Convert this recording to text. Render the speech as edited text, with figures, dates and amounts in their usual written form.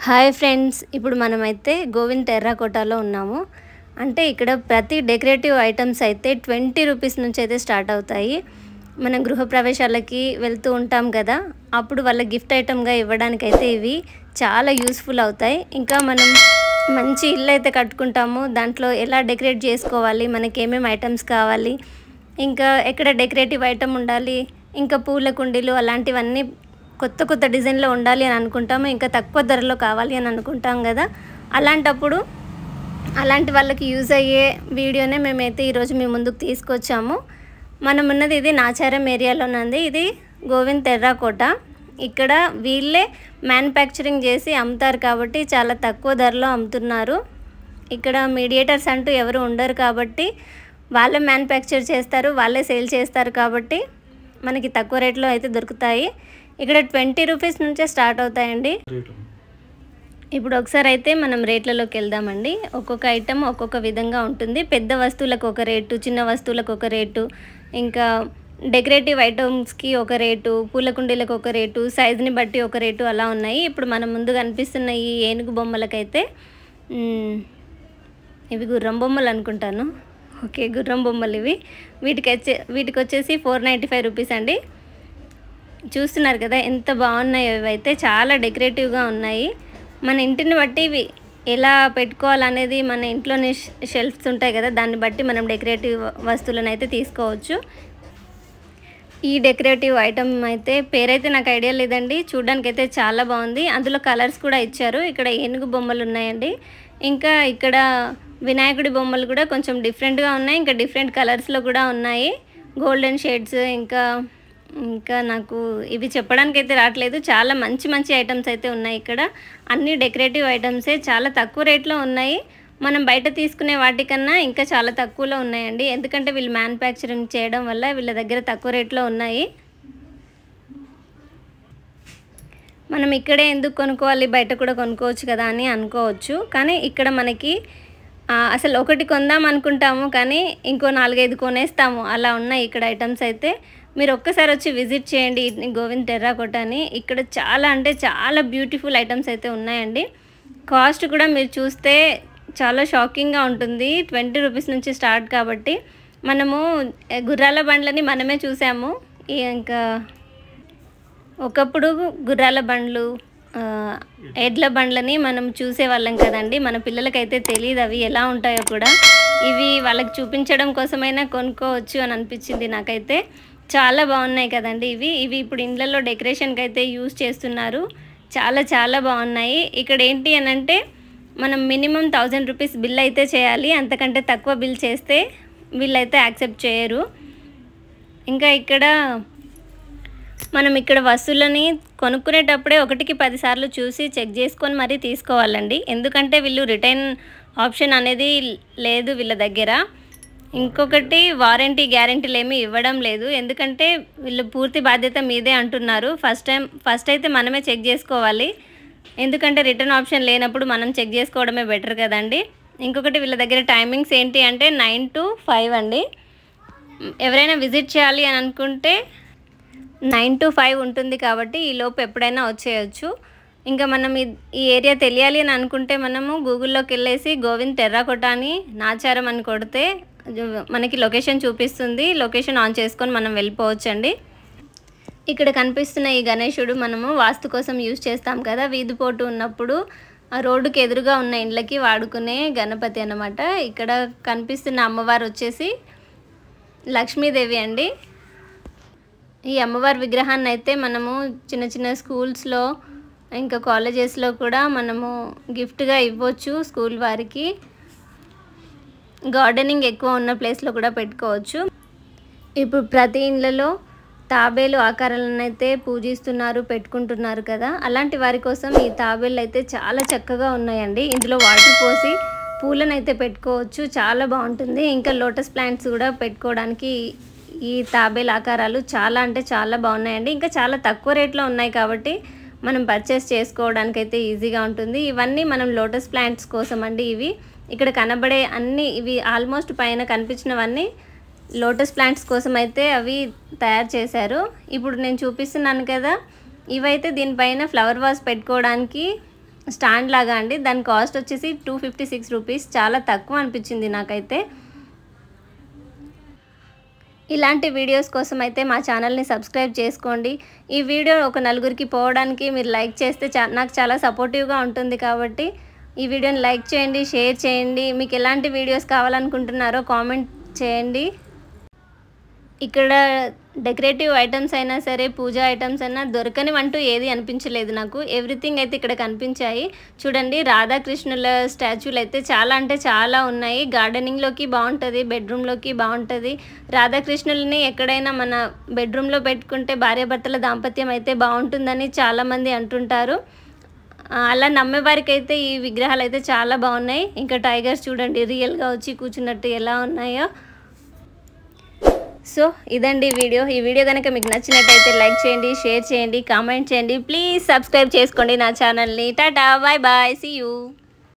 Hi friends, ఇప్పుడు మనమైతే గోవింద్ టెర్రాకోటాలో ఉన్నాము. అంటే ఇక్కడ ప్రతి డెకరేటివ్ ఐటమ్స్ అయితే 20 రూపీస్ నుంచి అయితే స్టార్ట్ అవుతాయి. మనం గృహప్రవేశాలకి వెళ్తూ ఉంటాం కదా, అప్పుడు వాళ్ళ గిఫ్ట్ ఐటమ్గా ఇవ్వడానికైతే ఇవి చాలా యూస్ఫుల్ అవుతాయి. ఇంకా మనం మంచి ఇల్లు అయితే కట్టుకుంటాము, దాంట్లో ఎలా డెకరేట్ చేసుకోవాలి, మనకి ఏమేమి ఐటమ్స్ కావాలి, ఇంకా ఎక్కడ డెకరేటివ్ ఐటమ్ ఉండాలి, ఇంకా పూల కుండీలు అలాంటివన్నీ కొత్త కొత్త డిజైన్లో ఉండాలి అని అనుకుంటాము. ఇంకా తక్కువ ధరలో కావాలి అని అనుకుంటాం కదా, అలాంటప్పుడు అలాంటి వాళ్ళకి యూజ్ అయ్యే వీడియోనే మేమైతే ఈరోజు మీ ముందుకు తీసుకొచ్చాము. మనం ఉన్నది ఇది నాచారం ఏరియాలోనంది. ఇది గోవింద్ టెర్రాకోట. ఇక్కడ వీళ్ళే మ్యానుఫ్యాక్చరింగ్ చేసి అమ్ముతారు కాబట్టి చాలా తక్కువ ధరలో అమ్ముతున్నారు. ఇక్కడ మీడియేటర్స్ అంటూ ఎవరు ఉండరు కాబట్టి వాళ్ళే మ్యానుఫ్యాక్చర్ చేస్తారు, వాళ్ళే సేల్ చేస్తారు కాబట్టి మనకి తక్కువ రేట్లో అయితే దొరుకుతాయి. ఇక్కడ 20 రూపీస్ నుంచే స్టార్ట్ అవుతాయండి. ఇప్పుడు ఒకసారి అయితే మనం రేట్లలోకి వెళ్దామండి. ఒక్కొక్క ఐటమ్ ఒక్కొక్క విధంగా ఉంటుంది. పెద్ద వస్తువులకు ఒక రేటు, చిన్న వస్తువులకు ఒక రేటు, ఇంకా డెకరేటివ్ ఐటమ్స్కి ఒక రేటు, పూల కుండీలకు ఒక రేటు, సైజుని బట్టి ఒక రేటు అలా ఉన్నాయి. ఇప్పుడు మనం ముందు కనిపిస్తున్న ఈ ఏనుగు బొమ్మలకైతే ఇవి గుర్రం బొమ్మలు అనుకుంటాను. ఓకే, గుర్రం బొమ్మలు ఇవి. వీటికి వచ్చేసి 495 రూపీస్ అండి. చూస్తున్నారు కదా ఎంత బాగున్నాయో. ఇవైతే చాలా డెకరేటివ్గా ఉన్నాయి. మన ఇంటిని బట్టి ఇవి ఎలా పెట్టుకోవాలనేది, మన ఇంట్లోనే షెల్ఫ్స్ ఉంటాయి కదా, దాన్ని బట్టి మనం డెకరేటివ్ వస్తువులను అయితే తీసుకోవచ్చు. ఈ డెకరేటివ్ ఐటమ్ అయితే పేరైతే నాకు ఐడియా లేదండి, చూడడానికి అయితే చాలా బాగుంది. అందులో కలర్స్ కూడా ఇచ్చారు. ఇక్కడ ఏనుగు బొమ్మలు ఉన్నాయండి, ఇంకా ఇక్కడ వినాయకుడి బొమ్మలు కూడా కొంచెం డిఫరెంట్గా ఉన్నాయి, ఇంకా డిఫరెంట్ కలర్స్లో కూడా ఉన్నాయి, గోల్డెన్ షేడ్స్. ఇంకా నాకు ఇవి చెప్పడానికి అయితే రావట్లేదు. చాలా మంచి మంచి ఐటమ్స్ అయితే ఉన్నాయి ఇక్కడ. అన్ని డెకరేటివ్ ఐటమ్సే చాలా తక్కువ రేట్లో ఉన్నాయి. మనం బయట తీసుకునే వాటికన్నా ఇంకా చాలా తక్కువలో ఉన్నాయండి, ఎందుకంటే వీళ్ళు మ్యానుఫ్యాక్చరింగ్ చేయడం వల్ల వీళ్ళ దగ్గర తక్కువ రేట్లో ఉన్నాయి. మనం ఇక్కడే ఎందుకు కొనుక్కోవాలి, బయట కూడా కొనుక్కోవచ్చు కదా అని అనుకోవచ్చు. కానీ ఇక్కడ మనకి అసలు ఒకటి కొందాం అనుకుంటాము కానీ ఇంకో 4-5 కొనేస్తాము, అలా ఉన్నాయి ఇక్కడ ఐటమ్స్ అయితే. మీరు ఒక్కసారి వచ్చి విజిట్ చేయండి గోవింద్ టెర్రాకోటాని. ఇక్కడ చాలా అంటే చాలా బ్యూటిఫుల్ ఐటమ్స్ అయితే ఉన్నాయండి. కాస్ట్ కూడా మీరు చూస్తే చాలా షాకింగ్గా ఉంటుంది. 20 రూపీస్ నుంచి స్టార్ట్ కాబట్టి మనము గుర్రాల బండ్లని మనమే చూసాము. ఇంకా ఒకప్పుడు గుర్రాల బండ్లు, ఎడ్ల బండ్లని మనం చూసేవాళ్ళం కదండి. మన పిల్లలకైతే తెలియదు అవి ఎలా ఉంటాయో కూడా. ఇవి వాళ్ళకి చూపించడం కోసమైనా కొనుక్కోవచ్చు అని అనిపించింది నాకైతే. చాలా బాగున్నాయి కదండి ఇవి ఇప్పుడు ఇండ్లలో డెకరేషన్కి అయితే యూజ్ చేస్తున్నారు. చాలా చాలా బాగున్నాయి. ఇక్కడ ఏంటి అని అంటే మనం మినిమం 1000 రూపీస్ బిల్ అయితే చేయాలి, అంతకంటే తక్కువ బిల్ చేస్తే వీళ్ళైతే యాక్సెప్ట్ చేయరు. ఇంకా మనం ఇక్కడ వస్తువులని కొనుక్కునేటప్పుడే 1కి 10 సార్లు చూసి చెక్ చేసుకొని మరీ తీసుకోవాలండి, ఎందుకంటే వీళ్ళు రిటర్న్ ఆప్షన్ అనేది లేదు వీళ్ళ దగ్గర. ఇంకొకటి వారంటీ గ్యారంటీలు ఏమీ ఇవ్వడం లేదు, ఎందుకంటే వీళ్ళు పూర్తి బాధ్యత మీదే అంటున్నారు. ఫస్ట్ అయితే మనమే చెక్ చేసుకోవాలి, ఎందుకంటే రిటర్న్ ఆప్షన్ లేనప్పుడు మనం చెక్ చేసుకోవడమే బెటర్ కదండి. ఇంకొకటి వీళ్ళ దగ్గర టైమింగ్స్ ఏంటి అంటే 9 to 5 అండి. ఎవరైనా విజిట్ చేయాలి అని అనుకుంటే 9 to 5 ఉంటుంది కాబట్టి ఈ లోపు ఎప్పుడైనా వచ్చేయచ్చు. ఇంకా మనం ఈ ఏరియా తెలియాలి అని అనుకుంటే మనము గూగుల్లోకి వెళ్ళేసి గోవింద్ టెర్రాకోటా అని నాచారం అని కొడితే మనకి లొకేషన్ చూపిస్తుంది. లొకేషన్ ఆన్ చేసుకొని మనం వెళ్ళిపోవచ్చండి. ఇక్కడ కనిపిస్తున్న ఈ గణేశుడు మనము వాస్తు కోసం యూజ్ చేస్తాం కదా, వీధిపోటు ఉన్నప్పుడు ఆ రోడ్డుకి ఎదురుగా ఉన్న ఇండ్లకి వాడుకునే గణపతి అన్నమాట. ఇక్కడ కనిపిస్తున్న అమ్మవారు వచ్చేసి లక్ష్మీదేవి అండి. ఈ అమ్మవారి విగ్రహాన్ని అయితే మనము చిన్న చిన్న స్కూల్స్లో ఇంకా కాలేజెస్లో కూడా మనము గిఫ్ట్గా ఇవ్వచ్చు. స్కూల్ వారికి గార్డెనింగ్ ఎక్కువ ఉన్న ప్లేస్లో కూడా పెట్టుకోవచ్చు. ఇప్పుడు ప్రతి ఇళ్ళలో తాబేలు ఆకారాలను అయితే పూజిస్తున్నారు, పెట్టుకుంటున్నారు కదా, అలాంటి వారి కోసం ఈ తాబేలు అయితే చాలా చక్కగా ఉన్నాయండి. ఇందులో వాటర్ పోసి పూలను అయితే పెట్టుకోవచ్చు, చాలా బాగుంటుంది. ఇంకా లోటస్ ప్లాంట్స్ కూడా పెట్టుకోవడానికి ఈ తాబేలు ఆకారాలు చాలా అంటే చాలా బాగున్నాయండి. ఇంకా చాలా తక్కువ రేట్లో ఉన్నాయి కాబట్టి మనం పర్చేస్ చేసుకోవడానికి అయితే ఈజీగా ఉంటుంది. ఇవన్నీ మనం లోటస్ ప్లాంట్స్ కోసం అండి. ఇవి ఇక్కడ కనబడే అన్నీ ఇవి ఆల్మోస్ట్ పైన కనిపించినవన్నీ లోటస్ ప్లాంట్స్ కోసం అయితే అవి తయారు చేశారు. ఇప్పుడు నేను చూపిస్తున్నాను కదా, ఇవైతే దీనిపైన ఫ్లవర్ వాస్ పెట్టుకోవడానికి స్టాండ్ లాగా అండి. దాని కాస్ట్ వచ్చేసి 256 రూపీస్. చాలా తక్కువ అనిపించింది నాకైతే. ఇలాంటి వీడియోస్ కోసం అయితే మా ఛానల్ని సబ్స్క్రైబ్ చేసుకోండి. ఈ వీడియో ఒక నలుగురికి పోవడానికి మీరు లైక్ చేస్తే నాకు చాలా సపోర్టివ్గా ఉంటుంది. కాబట్టి ఈ వీడియోని లైక్ చేయండి, షేర్ చేయండి. మీకు ఎలాంటి వీడియోస్ కావాలనుకుంటున్నారో కామెంట్ చేయండి. ఇక్కడ డెకరేటివ్ ఐటమ్స్ అయినా సరే, పూజా ఐటమ్స్ అయినా దొరకనివంటూ ఏది అనిపించలేదు నాకు. ఎవ్రీథింగ్ అయితే ఇక్కడ కనిపించాయి. చూడండి, రాధాకృష్ణుల స్టాచ్యూలు అయితే చాలా అంటే చాలా ఉన్నాయి. గార్డెనింగ్లోకి బాగుంటుంది, బెడ్రూమ్లోకి బాగుంటుంది. రాధాకృష్ణులని ఎక్కడైనా మన బెడ్రూమ్లో పెట్టుకుంటే భార్యాభర్తల దాంపత్యం అయితే బాగుంటుందని చాలామంది అంటుంటారు. అలా నమ్మేవారికి అయితే ఈ విగ్రహాలు అయితే చాలా బాగున్నాయి. ఇంకా టైగర్స్ చూడండి రియల్గా వచ్చి కూర్చున్నట్టు ఎలా ఉన్నాయో. సో ఇదండి వీడియో. ఈ వీడియో కనుక మీకు నచ్చినట్టయితే లైక్ చేయండి, షేర్ చేయండి, కామెంట్ చేయండి. ప్లీజ్ సబ్స్క్రైబ్ చేసుకోండి నా ఛానల్ని. Tata, bye bye, see you.